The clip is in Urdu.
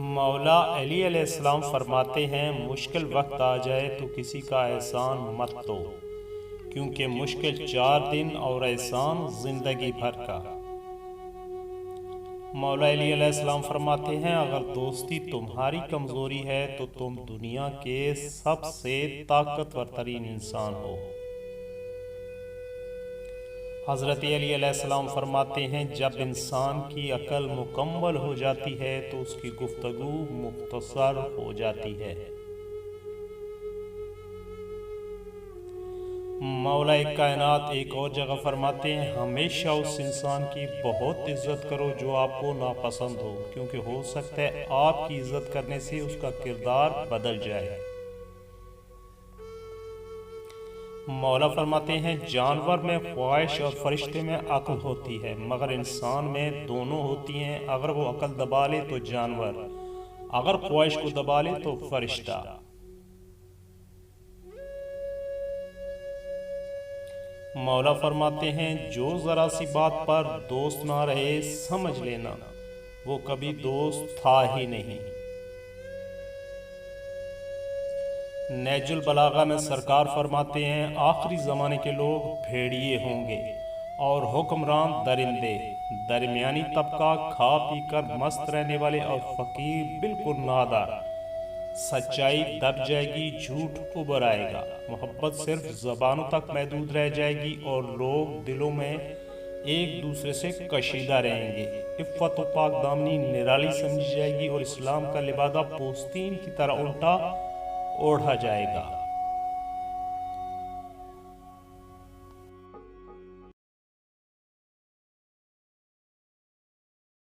مولا علی علیہ السلام فرماتے ہیں مشکل وقت آ جائے تو کسی کا احسان مت دو، کیونکہ مشکل 4 دن اور احسان زندگی بھر کا۔ مولا علی علیہ السلام فرماتے ہیں اگر دوستی تمہاری کمزوری ہے تو تم دنیا کے سب سے طاقتور ترین انسان ہو۔ حضرت علی علیہ السلام فرماتے ہیں جب انسان کی عقل مکمل ہو جاتی ہے تو اس کی گفتگو مختصر ہو جاتی ہے۔ مولا کائنات ایک اور جگہ فرماتے ہیں ہمیشہ اس انسان کی بہت عزت کرو جو آپ کو ناپسند ہو، کیونکہ ہو سکتا ہے آپ کی عزت کرنے سے اس کا کردار بدل جائے۔ مولا فرماتے ہیں جانور میں خواہش اور فرشتے میں عقل ہوتی ہے، مگر انسان میں دونوں ہوتی ہیں۔ اگر وہ عقل دبا لے تو جانور، اگر خواہش کو دبا لے تو فرشتہ۔ مولا فرماتے ہیں جو ذرا سی بات پر دوست نہ رہے سمجھ لینا وہ کبھی دوست تھا ہی نہیں۔ نہج البلاغہ میں سرکار فرماتے ہیں آخری زمانے کے لوگ بھیڑیے ہوں گے اور حکمران درندے، درمیانی طبقہ کھا پی کر مست رہنے والے اور فقیر بالکل نادار۔ سچائی دب جائے گی، جھوٹ ابھر آئے گا، محبت صرف زبانوں تک محدود رہ جائے گی اور لوگ دلوں میں ایک دوسرے سے کشیدہ رہیں گے۔ عفت و پاک دامنی نرالی سمجھی جائے گی اور اسلام کا لبادہ پوستین کی طرح الٹا اوڑھا جائے گا۔